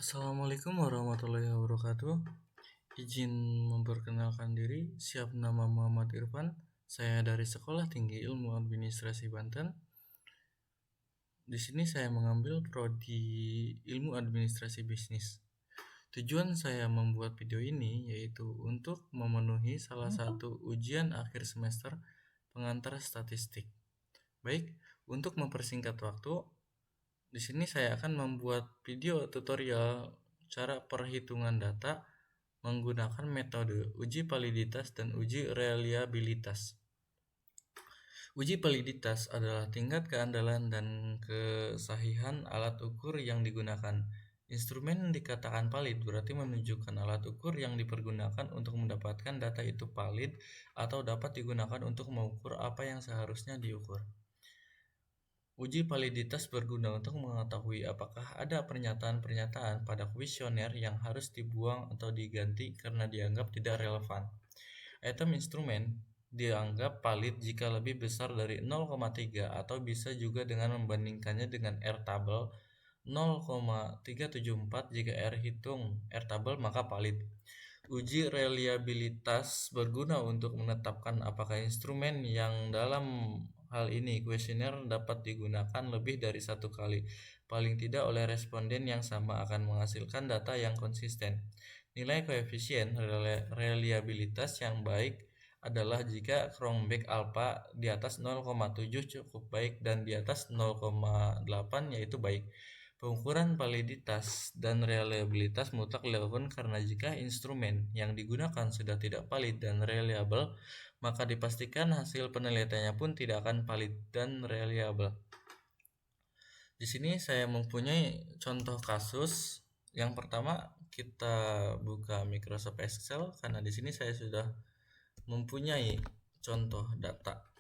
Assalamualaikum warahmatullahi wabarakatuh. Izin memperkenalkan diri, siap nama Muhammad Irfan. Saya dari Sekolah Tinggi Ilmu Administrasi Banten. Di sini saya mengambil prodi Ilmu Administrasi Bisnis. Tujuan saya membuat video ini yaitu untuk memenuhi salah satu ujian akhir semester pengantar statistik. Baik, untuk mempersingkat waktu, di sini saya akan membuat video tutorial cara perhitungan data menggunakan metode uji validitas dan uji reliabilitas. Uji validitas adalah tingkat keandalan dan kesahihan alat ukur yang digunakan. Instrumen dikatakan valid berarti menunjukkan alat ukur yang dipergunakan untuk mendapatkan data itu valid atau dapat digunakan untuk mengukur apa yang seharusnya diukur. Uji validitas berguna untuk mengetahui apakah ada pernyataan-pernyataan pada kuesioner yang harus dibuang atau diganti karena dianggap tidak relevan. Item instrumen dianggap valid jika lebih besar dari 0,3 atau bisa juga dengan membandingkannya dengan R-tabel 0,374. Jika R hitung R-tabel maka valid. Uji reliabilitas berguna untuk menetapkan apakah instrumen yang dalam hal ini kuesioner dapat digunakan lebih dari satu kali, paling tidak oleh responden yang sama, akan menghasilkan data yang konsisten. Nilai koefisien reliabilitas yang baik adalah jika Cronbach alpha di atas 0,7 cukup baik dan di atas 0,8 yaitu baik. Pengukuran validitas dan reliabilitas mutlak dilakukan karena jika instrumen yang digunakan sudah tidak valid dan reliable, maka dipastikan hasil penelitiannya pun tidak akan valid dan reliable. Di sini saya mempunyai contoh kasus. Yang pertama, kita buka Microsoft Excel karena di sini saya sudah mempunyai contoh data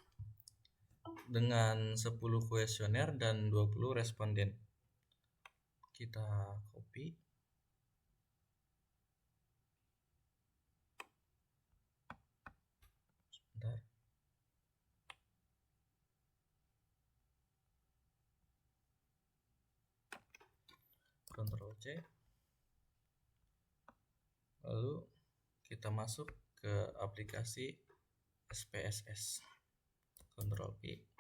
dengan 10 kuesioner dan 20 responden. Kita copy. Sebentar. Ctrl C. Lalu kita masuk ke aplikasi SPSS. Ctrl V.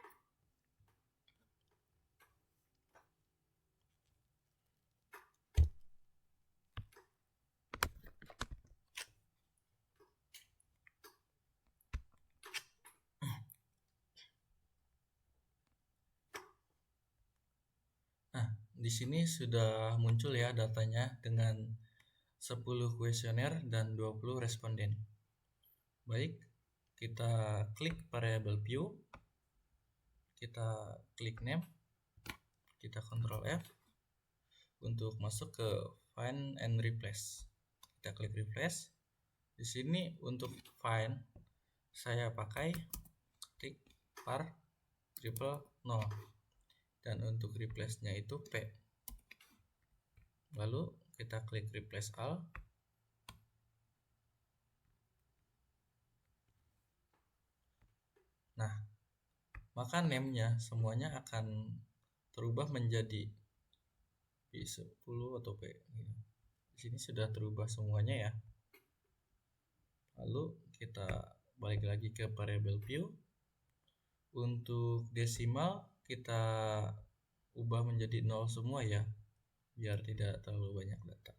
Di sini sudah muncul ya datanya dengan 10 kuesioner dan 20 responden. Baik, kita klik variable view, kita klik name, kita Ctrl F untuk masuk ke find and replace. Kita klik replace. Di sini untuk find saya pakai tick var triple 0 dan untuk replace-nya itu P. Lalu kita klik replace all. Nah, maka name-nya semuanya akan terubah menjadi P10 atau P. Di sini sudah terubah semuanya ya. Lalu kita balik lagi ke variable view. Untuk desimal kita ubah menjadi 0 semua ya, biar tidak terlalu banyak data.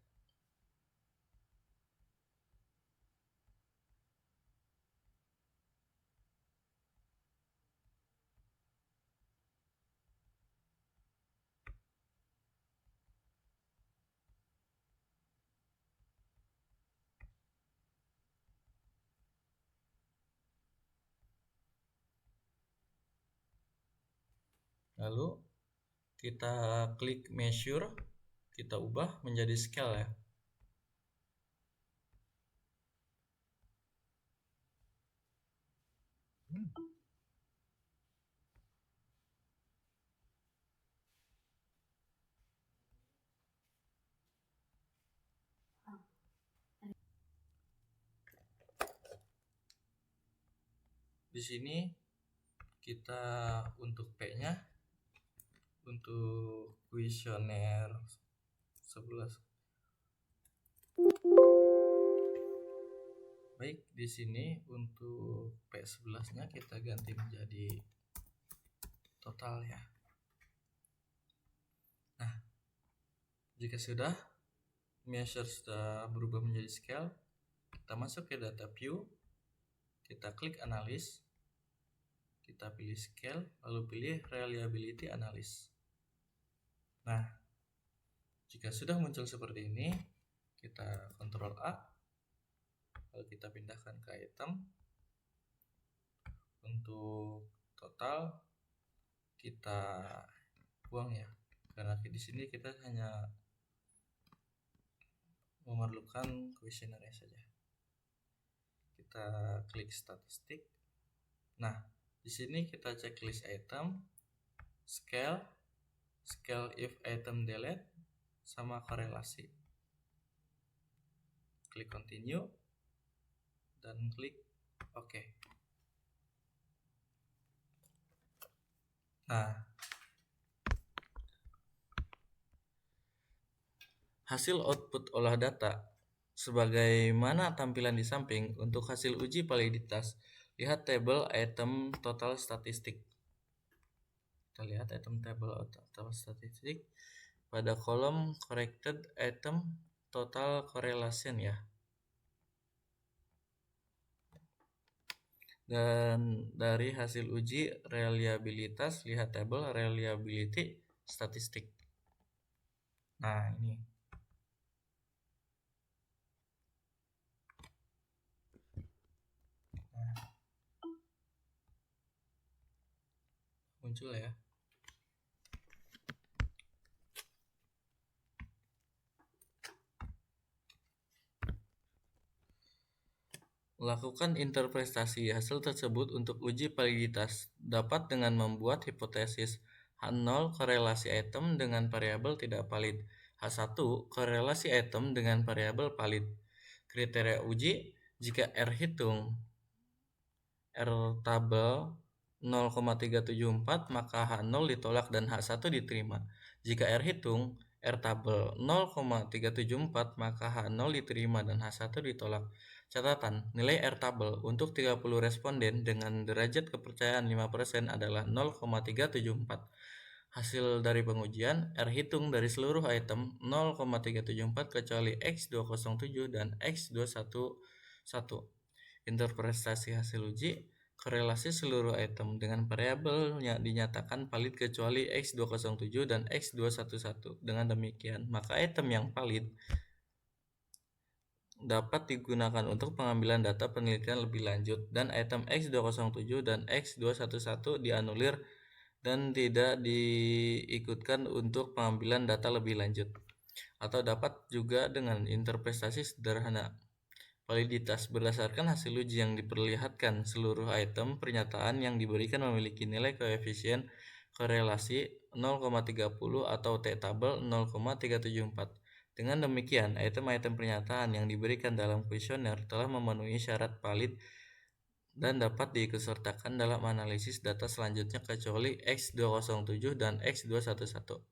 Lalu kita klik measure, kita ubah menjadi scale ya. Di sini kita untuk P-nya untuk kuesioner 11 Baik, di sini untuk P11-nya kita ganti menjadi total ya. Nah, jika sudah measure sudah berubah menjadi scale, kita masuk ke data view, kita klik analysis, kita pilih scale, lalu pilih reliability analysis. Nah, jika sudah muncul seperti ini, kita Ctrl A, lalu kita pindahkan ke item. Untuk total kita buang ya, karena di sini kita hanya memerlukan kuesionernya saja. Kita klik statistik. Nah, di sini kita checklist item, scale if item delete, sama korelasi. Klik continue dan klik OK. Nah, hasil output olah data sebagaimana tampilan di samping. Untuk hasil uji validitas, lihat tabel item total statistik. Kita lihat item table total statistik pada kolom corrected item total correlation ya. Dan dari hasil uji reliabilitas, lihat tabel reliability statistik. Nah, ini. Nah, muncul ya. Lakukan interpretasi hasil tersebut untuk uji validitas. Dapat dengan membuat hipotesis H0 korelasi item dengan variabel tidak valid, H1 korelasi item dengan variabel valid. Kriteria uji: jika R hitung R tabel 0,374 maka H0 ditolak dan H1 diterima. Jika R hitung R tabel 0,374 maka H0 diterima dan H1 ditolak. Catatan, nilai R tabel untuk 30 responden dengan derajat kepercayaan 5% adalah 0,374. Hasil dari pengujian, R hitung dari seluruh item 0,374 kecuali X207 dan X211. Interpretasi hasil uji, korelasi seluruh item dengan variabelnya dinyatakan valid kecuali X207 dan X211. Dengan demikian, maka item yang valid dapat digunakan untuk pengambilan data penelitian lebih lanjut, dan item X207 dan X211 dianulir dan tidak diikutkan untuk pengambilan data lebih lanjut. Atau dapat juga dengan interpretasi sederhana. Validitas berdasarkan hasil uji yang diperlihatkan seluruh item pernyataan yang diberikan memiliki nilai koefisien korelasi 0,30 atau T-tabel 0,374. Dengan demikian, item-item pernyataan yang diberikan dalam kuesioner telah memenuhi syarat valid dan dapat diikutsertakan dalam analisis data selanjutnya kecuali X207 dan X211.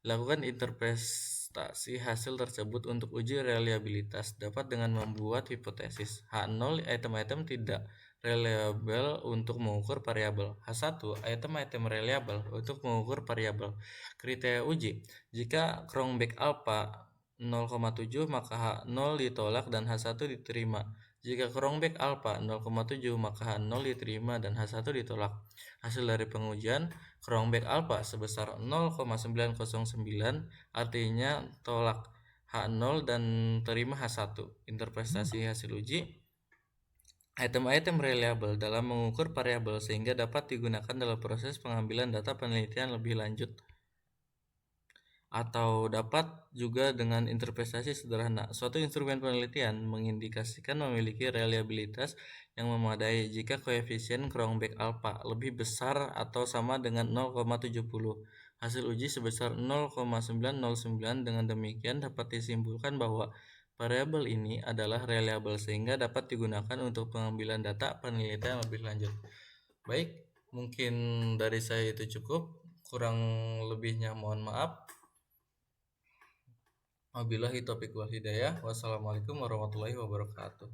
Lakukan interpretasi hasil tersebut untuk uji reliabilitas. Dapat dengan membuat hipotesis H0 item-item tidak reliable untuk mengukur variabel, H1 item-item reliable untuk mengukur variabel. Kriteria uji: jika Cronbach alpha 0,7 maka H0 ditolak dan H1 diterima. Jika Cronbach alpha 0,7 maka H0 diterima dan H1 ditolak. Hasil dari pengujian, Cronbach alpha sebesar 0,909 artinya tolak H0 dan terima H1. Interpretasi hasil uji, item-item reliable dalam mengukur variabel sehingga dapat digunakan dalam proses pengambilan data penelitian lebih lanjut. Atau dapat juga dengan interpretasi sederhana. Suatu instrumen penelitian mengindikasikan memiliki reliabilitas yang memadai jika koefisien Cronbach alpha lebih besar atau sama dengan 0,70. Hasil uji sebesar 0,909. Dengan demikian dapat disimpulkan bahwa variabel ini adalah reliable sehingga dapat digunakan untuk pengambilan data penelitian lebih lanjut. Baik, mungkin dari saya itu cukup. Kurang lebihnya mohon maaf. Wabillahi taufiq wal hidayah. Wassalamualaikum warahmatullahi wabarakatuh.